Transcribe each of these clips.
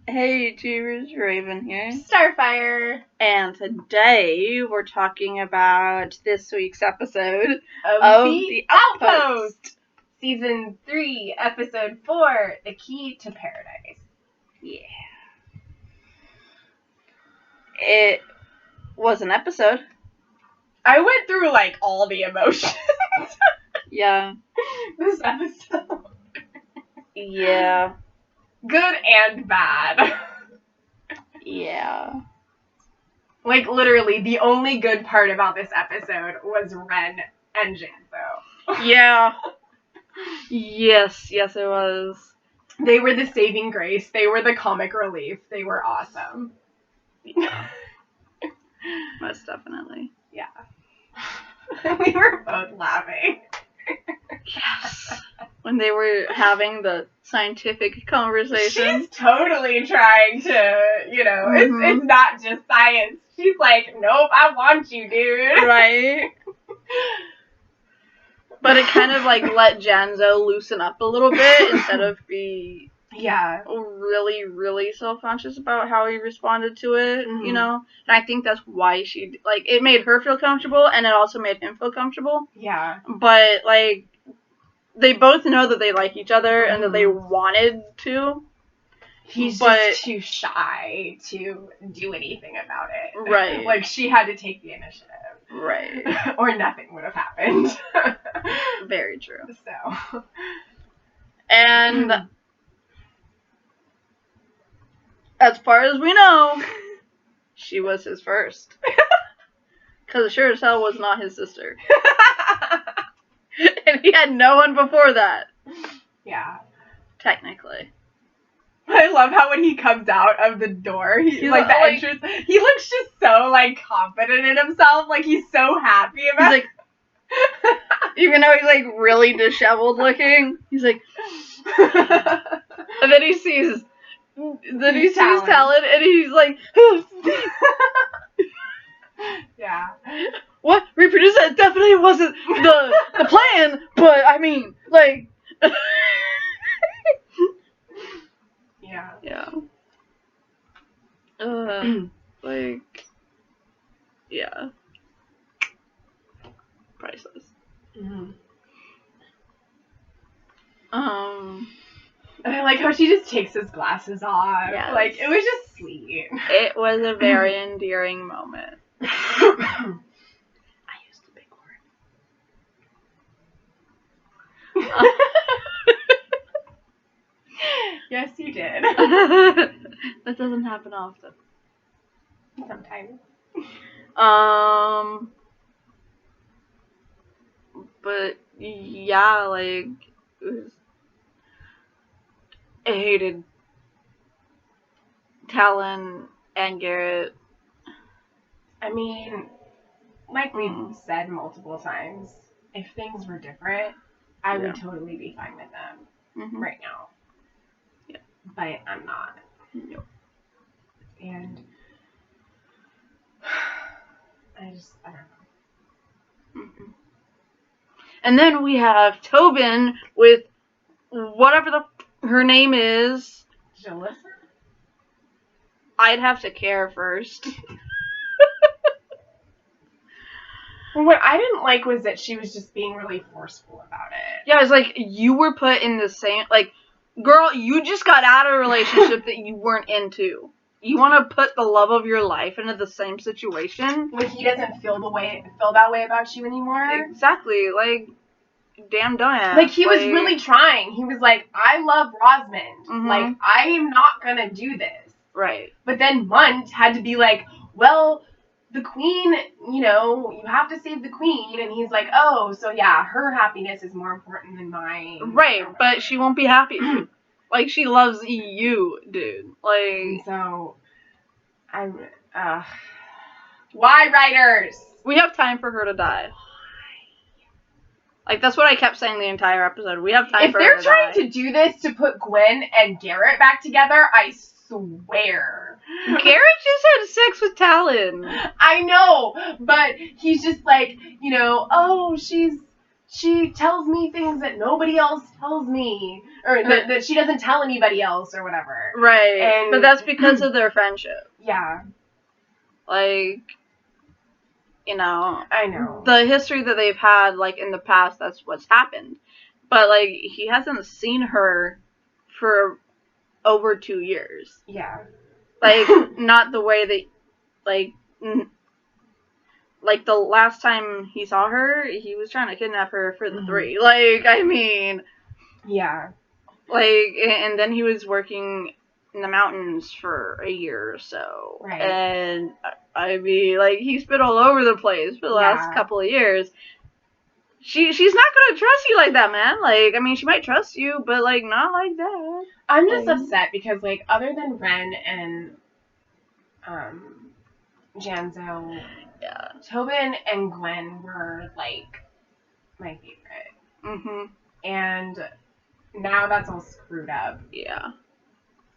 Hey, Cheers, Raven here. Starfire. And today we're talking about this week's episode of the Outpost. Season 3, Episode 4, The Key to Paradise. Yeah. It was an episode. I went through, all the emotions. Yeah. This episode. Yeah. Good and bad. Yeah. Literally, the only good part about this episode was Ren and Janzo. Yeah. Yes, it was. They were the saving grace. They were the comic relief. They were awesome. Yeah. Most definitely. Yeah. We were both laughing. Yes. When they were having the scientific conversation. She's totally trying to, it's not just science. She's like, nope, I want you, dude. Right. But it kind of let Janzo loosen up a little bit instead of be really, really self-conscious about how he responded to it, And I think that's why she, it made her feel comfortable, and it also made him feel comfortable. Yeah. But, they both know that they like each other and that they wanted to. He's just too shy to do anything about it. Right. She had to take the initiative. Right. Or nothing would have happened. Very true. So. And as far as we know, she was his first. Because sure as hell was not his sister. And he had no one before that. Yeah. Technically. I love how when he comes out of the door, the entrance, he looks just so, confident in himself. He's so happy about it. Even though he's, really disheveled looking, he's like, and then he sees Talon, and he's like, yeah. What? Reproduce? That definitely wasn't the plan, but I mean, Yeah. Yeah. Yeah. Priceless. Mm-hmm. I like how she just takes his glasses off. Yes. It was just sweet. It was a very endearing moment. I used a big word. Yes, you did. That doesn't happen often. Sometimes. But yeah, it was, I hated Talon and Garrett. I mean, we've said multiple times, if things were different, I would totally be fine with them right now. Yeah. But I'm not. Nope. And I don't know. Mm-hmm. And then we have Tobin with whatever her name is. Jalissa? I'd have to care first. What I didn't like was that she was just being really forceful about it. Yeah, it's you were put in the same, girl, you just got out of a relationship that you weren't into. You want to put the love of your life into the same situation? When he doesn't feel that way about you anymore? Exactly, damn dumbass. He was really trying. He was like, I love Rosamund. Mm-hmm. I am not gonna do this. Right. But then Munt had to be like, well, the queen, you have to save the queen. And he's like, oh, so yeah, her happiness is more important than mine. Right, but she won't be happy. She loves you, dude. So, why writers? We have time for her to die. That's what I kept saying the entire episode. We have time for her to die. If they're trying to do this to put Gwen and Garrett back together, I swear. Garrett just had sex with Talon. I know, but he's just oh, she's she tells me things that nobody else tells me, or that she doesn't tell anybody else, or whatever. Right. But that's because of their friendship. Yeah. Like, you know. I know. The history that they've had, like, in the past, that's what's happened. But, like, he hasn't seen her for over 2 years. Yeah. Like, not the way that, like, the last time he saw her, he was trying to kidnap her for the 3. Like, I mean... Yeah. Like, and then he was working in the mountains for a year or so. Right. And, I mean, like, he's been all over the place for the last couple of years. She's not gonna trust you like that, man. Like, I mean, she might trust you, but, like, not like that. I'm just upset because, like, other than Ren and, Janzo, yeah, Tobin and Gwen were, like, my favorite. Mm-hmm. And now that's all screwed up. Yeah.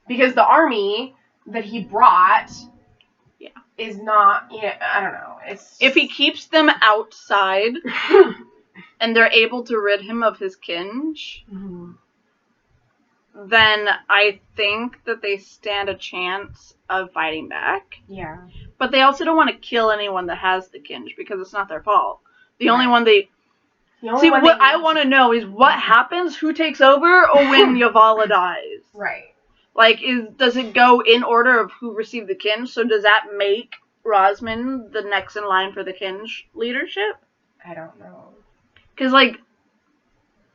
Because the army that he brought is not, I don't know. If he keeps them outside and they're able to rid him of his kinge, then I think that they stand a chance of fighting back. Yeah. But they also don't want to kill anyone that has the kinge because it's not their fault. The only one they... See, what I want to know is what happens, who takes over, or when Yavala dies. Right. Like, does it go in order of who received the kinge? So does that make Rosman the next in line for the kinge leadership? I don't know. Because, like,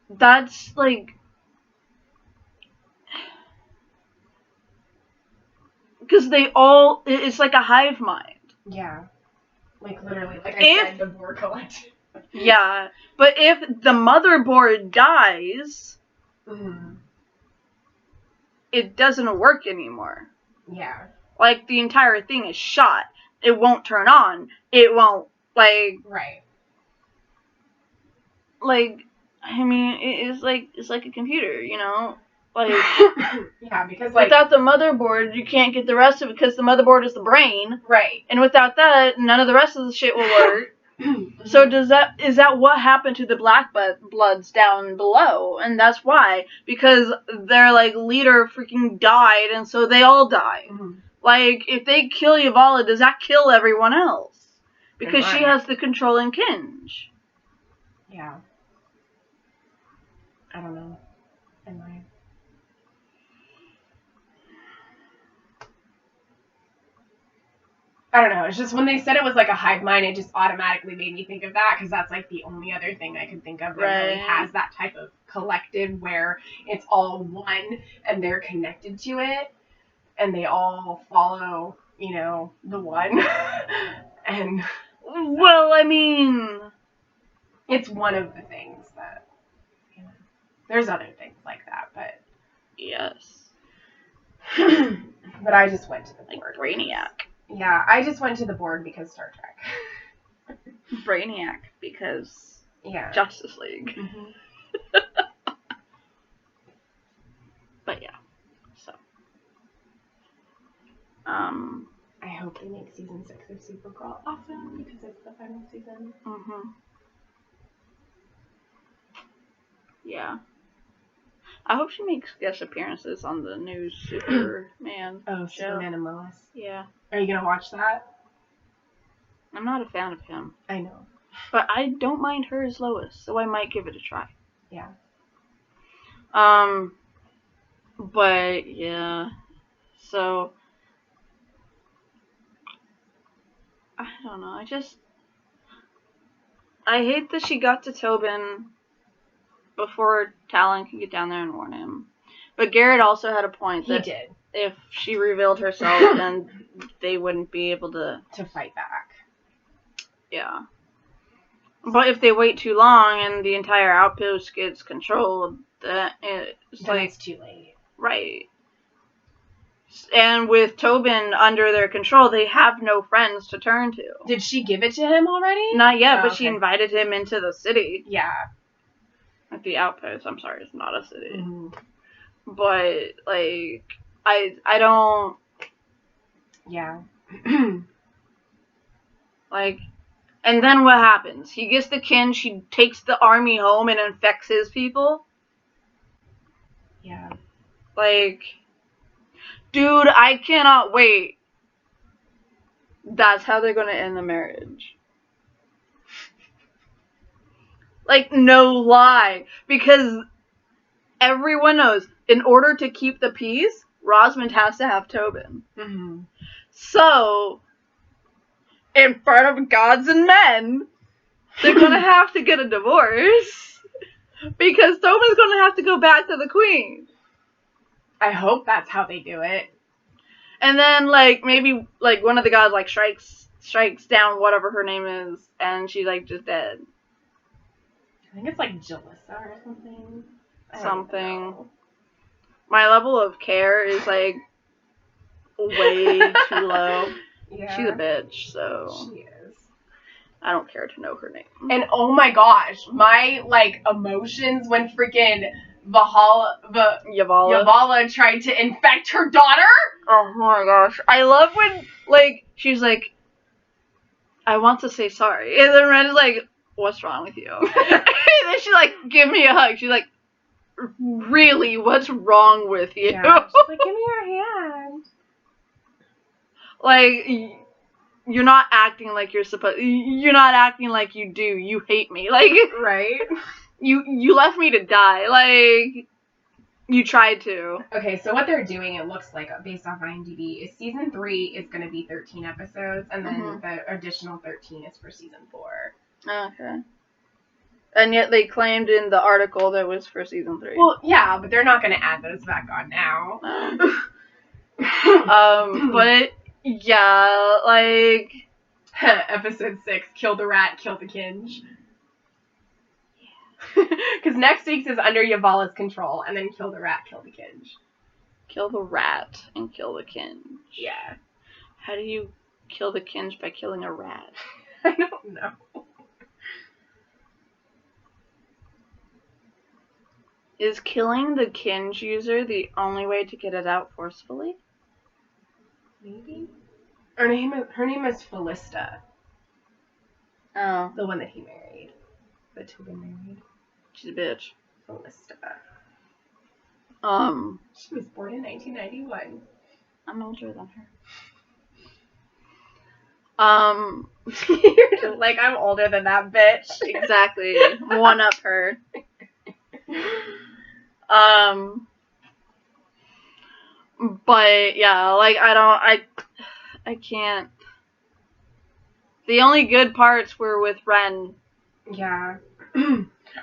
that's, like... Because they all... It's like a hive mind. Yeah. Like, literally, like I said, the board collective. Yeah. But if the motherboard dies... it doesn't work anymore. Yeah. Like, the entire thing is shot. It won't turn on. It won't, like... Right. Like, I mean, it's like a computer, you know? Like... yeah, because, like... Without the motherboard, you can't get the rest of it, because the motherboard is the brain. Right. And without that, none of the rest of the shit will work. So is that what happened to the Black Bloods down below? And that's why. Because their, like, leader freaking died, and so they all died. Like, if they kill Yavala, does that kill everyone else? Because she has the controlling kinge. Yeah. I don't know. Am I? I don't know. It's just when they said it was like a hive mind, it just automatically made me think of that because that's like the only other thing I could think of that really has that type of collective where it's all one and they're connected to it and they all follow, the one. And well, I mean, it's one of the things that there's other things like that, but yes. But I just went to the board. Like Brainiac. Yeah, I just went to the board because Star Trek. Brainiac because Justice League. But yeah, so. I hope they make season 6 of Supergirl awesome because it's the final season. Yeah. I hope she makes guest appearances on the new Superman show. Superman and Lois. Yeah. Are you gonna watch that? I'm not a fan of him. I know. But I don't mind her as Lois, so I might give it a try. Yeah. But yeah. So I don't know. I hate that she got to Tobin before Talon could get down there and warn him. But Garrett also had a point that he did. If she revealed herself, then they wouldn't be able to fight back. Yeah. But if they wait too long and the entire outpost gets controlled, then it's too late. Right. And with Tobin under their control, they have no friends to turn to. Did she give it to him already? Not yet, but she invited him into the city. Yeah. At the outpost. I'm sorry, it's not a city. But, like, I don't... Yeah. like, And then what happens? He gets the kin, she takes the army home and infects his people. Yeah. Like, dude, I cannot wait. That's how they're gonna end the marriage. Like, no lie. Because everyone knows, in order to keep the peace, Rosamund has to have Tobin. Mm-hmm. So, in front of gods and men, they're gonna have to get a divorce. Because Tobin's gonna have to go back to the queen. I hope that's how they do it. And then, like, maybe, like, one of the gods, like, strikes down whatever her name is, and she's, like, just dead. I think it's, like, Jalissa or something. Something. My level of care is, like, way too low. Yeah. She's a bitch, so. She is. I don't care to know her name. And, oh my gosh, my, like, emotions when freaking Yavala tried to infect her daughter. Oh my gosh. I love when, like, she's like, I want to say sorry. And then Ren is like, what's wrong with you? And then she's like, give me a hug. She's like, really, what's wrong with you? Yeah. She's like, give me your hand. Like, you're not acting like you're like you do. You hate me. Like, right? You left me to die. Like, you tried to. Okay, so what they're doing, it looks like, based off IMDb, is season 3 is going to be 13 episodes, and then the additional 13 is for season 4. Okay. And yet they claimed in the article that was for season 3. Well, yeah, but they're not going to add those back on now. But, yeah, like... Episode 6, kill the rat, kill the kinge. Because next week's is under Yavala's control, and then kill the rat, kill the kinge. Kill the rat and kill the kinge. Yeah. How do you kill the kinge by killing a rat? I don't know. Is killing the kinge user the only way to get it out forcefully? Maybe. Her name is Felista. Oh. The one that he married. That Tobin married. She's a bitch. Felista. She was born in 1991. I'm older than her. You're just like, I'm older than that bitch. Exactly. One up her. But yeah, like I can't. The only good parts were with Ren. Yeah.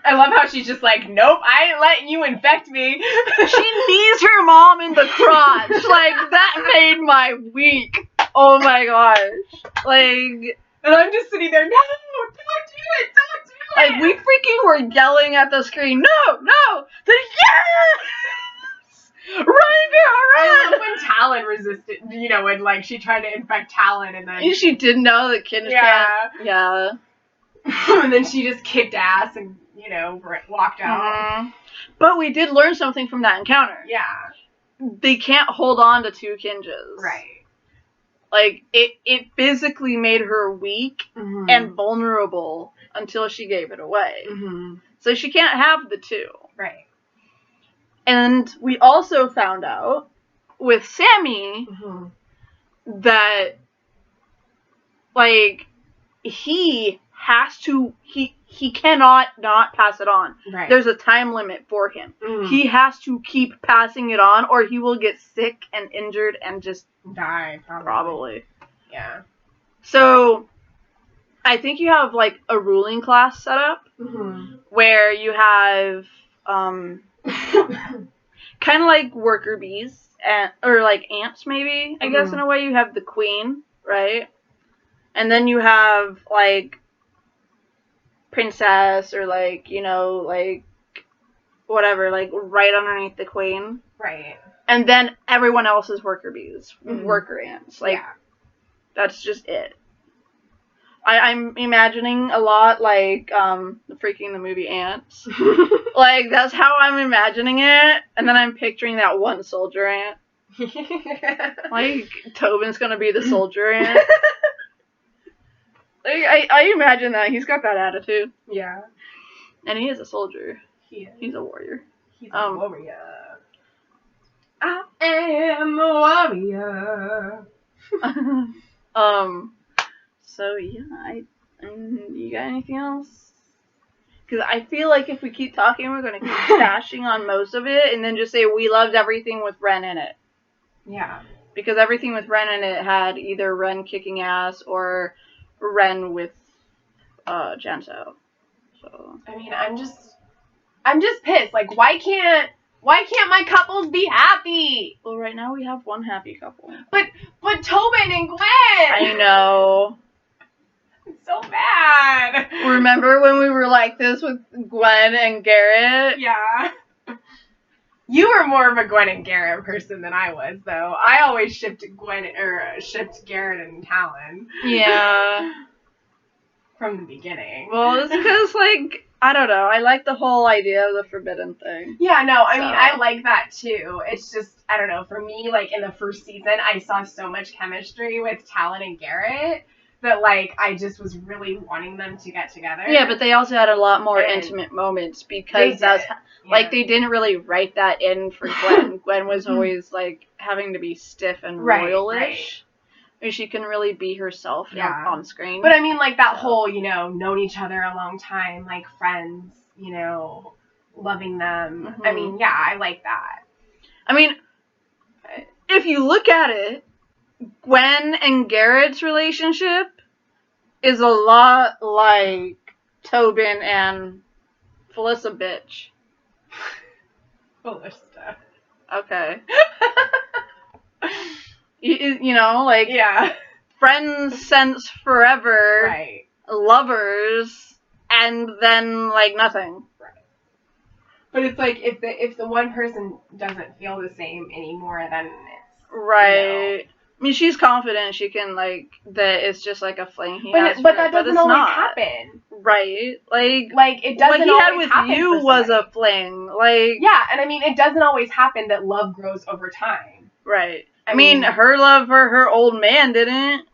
I love how she's just like, nope, I ain't letting you infect me. She knees her mom in the crotch. Like, that made my week. Oh my gosh. Like, and I'm just sitting there, no, don't do it, don't do it. Like, we freaking were yelling at the screen, no, then yes! Run, girl, run! I love when Talon resisted, when, like, she tried to infect Talon and then... She didn't know that Kinge can't. Yeah. And then she just kicked ass and, walked out. But we did learn something from that encounter. Yeah. They can't hold on to two Kinges. Right. Like, it physically made her weak and vulnerable until she gave it away. So she can't have the two. Right. And we also found out with Sammy that, like, he cannot not pass it on. Right. There's a time limit for him. He has to keep passing it on or he will get sick and injured and just die, probably. Yeah. So, I think you have, like, a ruling class set up where you have, kind of like worker bees, or like ants maybe, I guess in a way. You have the queen, right? And then you have, like, princess, or, like, like, whatever, like, right underneath the queen. Right. And then everyone else is worker bees, worker ants. Like, that's just it. I'm imagining a lot, like, the movie Ants. Like, that's how I'm imagining it. And then I'm picturing that one soldier ant. Like, Tobin's gonna be the soldier ant. Like, I imagine that. He's got that attitude. Yeah. And he is a soldier. He is. He's a warrior. He's a warrior. I am a warrior. So, yeah, you got anything else? Because I feel like if we keep talking, we're going to keep bashing on most of it, and then just say we loved everything with Ren in it. Yeah. Because everything with Ren in it had either Ren kicking ass or Ren with Janto. So I mean, I'm just pissed. Like, why can't my couples be happy? Well, right now we have one happy couple. But Tobin and Gwen. I know. It's so bad. Remember when we were like this with Gwen and Garrett? Yeah. You were more of a Gwen and Garrett person than I was, though. I always shipped Garrett and Talon. Yeah. From the beginning. Well, it's because, like, I don't know. I like the whole idea of the forbidden thing. Yeah, no, I mean, I like that, too. It's just, I don't know, for me, like, in the first season, I saw so much chemistry with Talon and Garrett that, like, I just was really wanting them to get together. Yeah, but they also had a lot more intimate moments because that's, like, they didn't really write that in for Gwen. Gwen was always, like, having to be stiff and royalish. Right. I mean, she can really be herself on screen. But I mean, like, that whole, known each other a long time, like, friends, loving them. Mm-hmm. I mean, yeah, I like that. I mean, if you look at it, Gwen and Garrett's relationship is a lot like Tobin and Felissa bitch. Felissa. Okay. Like, yeah, friends since forever, right? Lovers, and then, like, nothing. Right. But it's like, if the one person doesn't feel the same anymore, then it's... Right. I mean, she's confident she can, like, that it's just, like, a fling he has. But that doesn't always happen. Right. Like, it doesn't always happen. What he had with you was a fling. Like... Yeah, and I mean, it doesn't always happen that love grows over time. Right. I mean, her love for her old man didn't.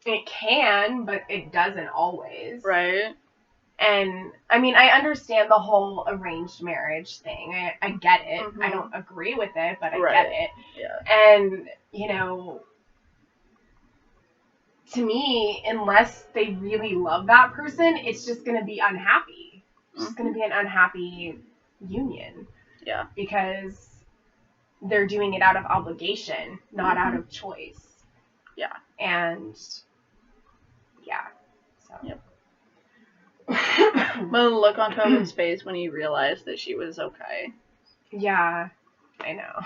It can, but it doesn't always. Right. And, I mean, I understand the whole arranged marriage thing. I get it. Mm-hmm. I don't agree with it, but I get it. Yeah. And, to me, unless they really love that person, it's just going to be unhappy. It's just going to be an unhappy union. Yeah. Because they're doing it out of obligation, not out of choice. Yeah. And, yeah. So. Yep. But the look on Tobin's face when he realized that she was okay. Yeah. I know.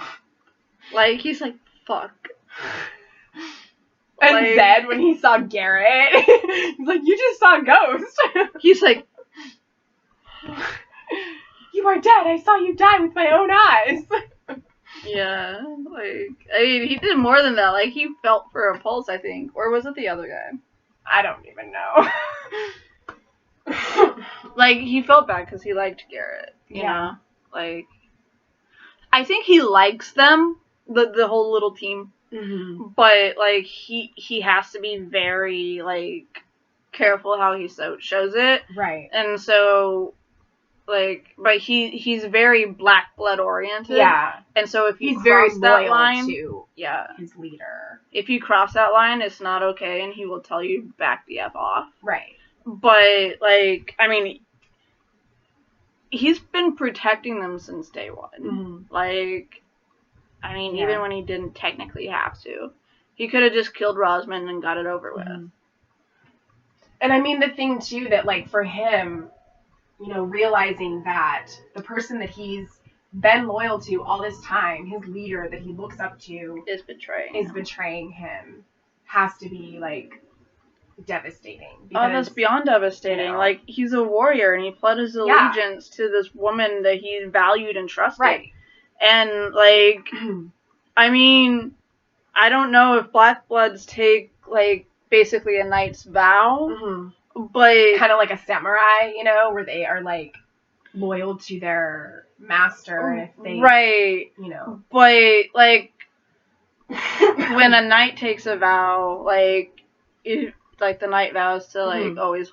Like, he's like, fuck. And Zed, when he saw Garrett, he's like, you just saw a ghost. He's like, you are dead. I saw you die with my own eyes. Yeah, like, I mean, he did more than that. Like, he felt for a pulse, I think. Or was it the other guy? I don't even know. Like, he felt bad because he liked Garrett. You know? Like, I think he likes them, the whole little team. Mm-hmm. But, like, he has to be very, like, careful how he shows it. Right. And so... Like, but he's very black blood oriented. Yeah. And so if you he's very cross that loyal line, to his leader. If you cross that line, it's not okay, and he will tell you back the F off. Right. But, like, I mean, he's been protecting them since day one. Mm-hmm. Like, I mean, even when he didn't technically have to. He could have just killed Rosman and got it over with. Mm-hmm. And I mean, the thing, too, that, like, for him... realizing that the person that he's been loyal to all this time, his leader that he looks up to, is betraying him, has to be, like, devastating. Because, that's beyond devastating. Like, he's a warrior, and he pledged his allegiance to this woman that he valued and trusted. Right. And, like, I mean, I don't know if Black Bloods take, like, basically a knight's vow. Mm-hmm. But kind of like a samurai, where they are, like, loyal to their master, and if they, But, like, when a knight takes a vow, like, like the night vows to like always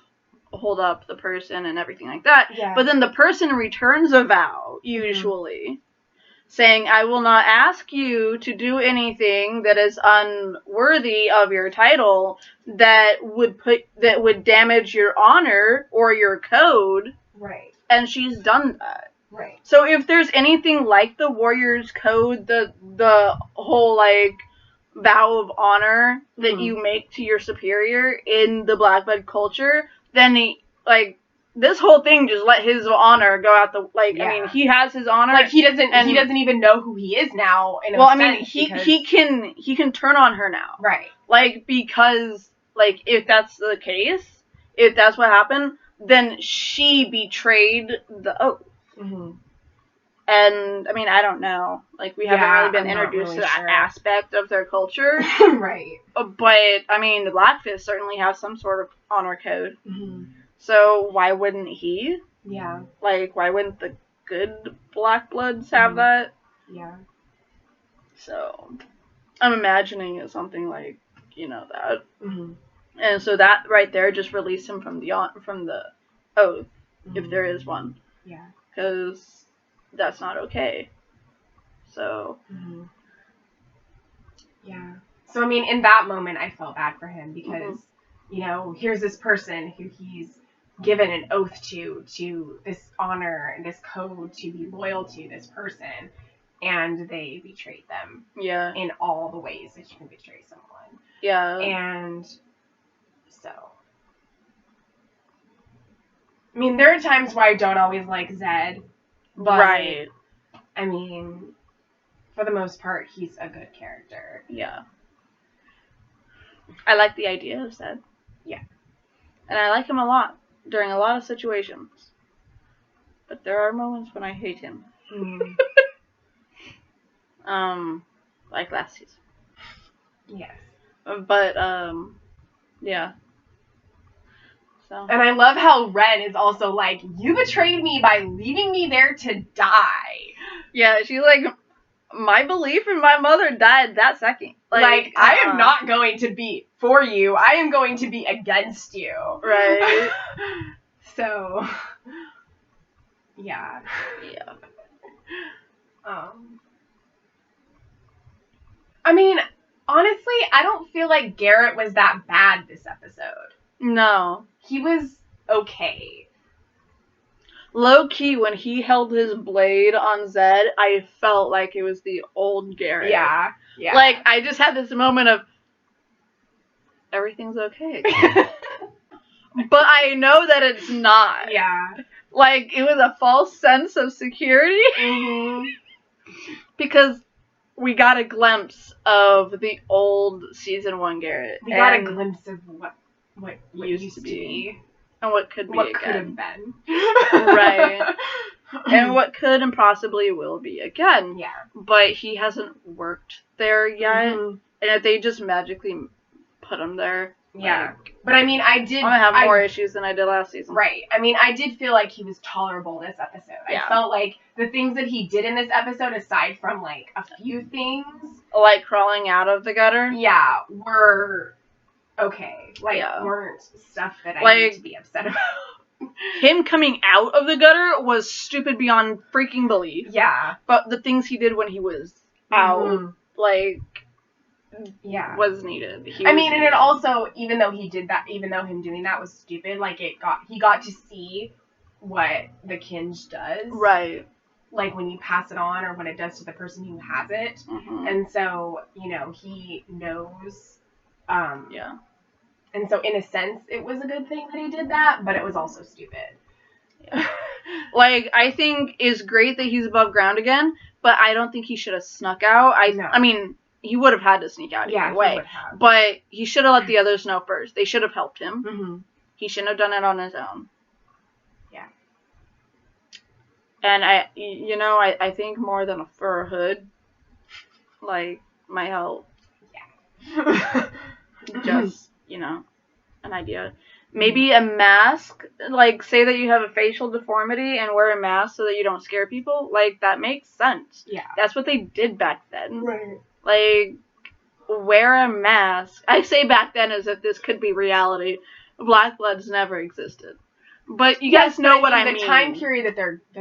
hold up the person and everything like that. Yeah. But then the person returns a vow usually. Saying, I will not ask you to do anything that is unworthy of your title that would damage your honor or your code. Right. And she's done that. Right. So if there's anything like the Warrior's Code, the whole, like, vow of honor that you make to your superior in the black blood culture, then this whole thing just let his honor go out the I mean, he has his honor. Like he doesn't even know who he is now. He can turn on her now. Right. Like, because if that's the case, if that's what happened, then she betrayed the oath. Mm-hmm. And I mean, I don't know. Like, we haven't really been introduced to that aspect of their culture. Right. But I mean, the Blackfist certainly have some sort of honor code. Mm-hmm. So why wouldn't he? Yeah. Like, why wouldn't the good Black Bloods have that? Yeah. So, I'm imagining it's something like, that. Mm-hmm. And so that right there just released him from the oath, if there is one. Yeah. Because that's not okay. So. Mm-hmm. Yeah. So, I mean, in that moment, I felt bad for him because, here's this person who he's given an oath to this honor and this code to be loyal to this person, and they betrayed them. Yeah. In all the ways that you can betray someone. Yeah. And so, I mean, there are times where I don't always like Zed, but right. I mean, for the most part, he's a good character. Yeah. I like the idea of Zed. Yeah. And I like him a lot during a lot of situations. But there are moments when I hate him. Mm. Like last season. Yes. But, yeah. So. And I love how Ren is also like, you betrayed me by leaving me there to die. Yeah, she's like, my belief in my mother died that second. Like I am not going to be for you. I am going to be against you. Right. So, yeah. Yeah. I mean, honestly, I don't feel like Garrett was that bad this episode. No. He was okay. Low key, when he held his blade on Zed, I felt like it was the old Garrett. Yeah. Yeah. Like, I just had this moment of, everything's okay. But I know that it's not. Yeah. Like, it was a false sense of security. Mm-hmm. Because we got a glimpse of the old season 1 Garrett. We got a glimpse of what used to be. And what could be what again. Could have been. Right. And what could and possibly will be again. Yeah. But he hasn't worked there yet. Mm-hmm. And if they just magically put him there. Yeah. But I mean, I'm gonna have more issues than I did last season. Right. I mean, I did feel like he was tolerable this episode. Yeah. I felt like the things that he did in this episode, aside from like a few things. Like crawling out of the gutter? Yeah. Were okay. Like, weren't stuff that I need to be upset about. Him coming out of the gutter was stupid beyond freaking belief. Yeah. But the things he did when he was out, was needed. And it also, even though him doing that was stupid, like, he got to see what the kinge does. Right. Like, when you pass it on or what it does to the person who has it. Mm-hmm. And so, he knows. Yeah. And so, in a sense, it was a good thing that he did that, but it was also stupid. Yeah. Like, I think it's great that he's above ground again, but I don't think he should have snuck out. I mean, he would have had to sneak out either way. He would have. But he should have let the others know first. They should have helped him. Mm-hmm. He shouldn't have done it on his own. Yeah. And I think more than a fur hood, like, might help. Yeah. Just, an idea. Maybe a mask, like, say that you have a facial deformity and wear a mask so that you don't scare people. Like, that makes sense. Yeah. That's what they did back then. Right. Like, wear a mask. I say back then as if this could be reality. Black Bloods never existed. But you guys know what I mean. The time period that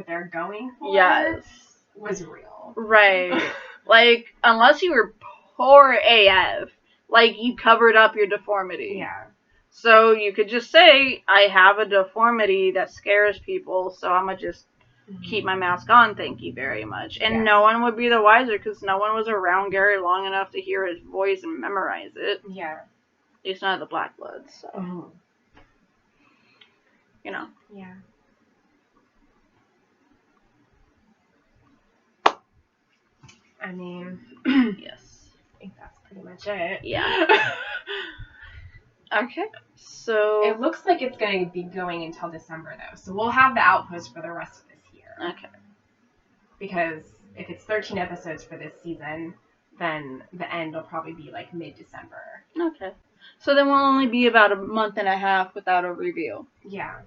they're going for was real. Right. Like, unless you were poor AF, like, you covered up your deformity. Yeah. So you could just say, I have a deformity that scares people, so I'm going to just keep my mask on, thank you very much. And no one would be the wiser, because no one was around Gary long enough to hear his voice and memorize it. Yeah. At least none of the Black Bloods, so. You know. Yeah. I mean, yes. I think that's pretty much it. Yeah. Okay. So it looks like it's going to be going until December, though. So we'll have the Outpost for the rest of this year. Okay. Because if it's 13 episodes for this season, then the end will probably be like mid-December. Okay. So then we'll only be about a month and a half without a review. Yeah.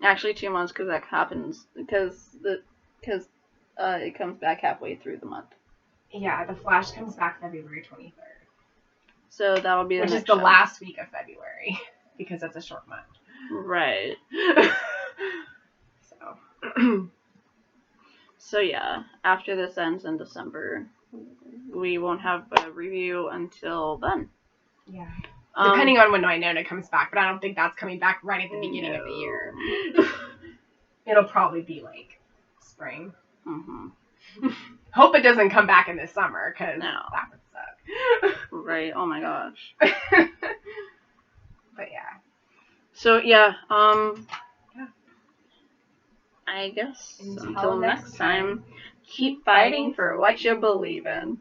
Actually, 2 months, because that happens because it comes back halfway through the month. Yeah, the Flash comes back February 23rd. So that will be which is the last week of February, because that's a short month. Right. So. So yeah, after this ends in December, we won't have a review until then. Yeah. Depending on when Winona comes back, but I don't think that's coming back right at the beginning of the year. It'll probably be like spring. Mm-hmm. Hope it doesn't come back in the summer, because that would suck. Right, oh my gosh. But yeah. So yeah, I guess until next time, keep fighting for what you believe in.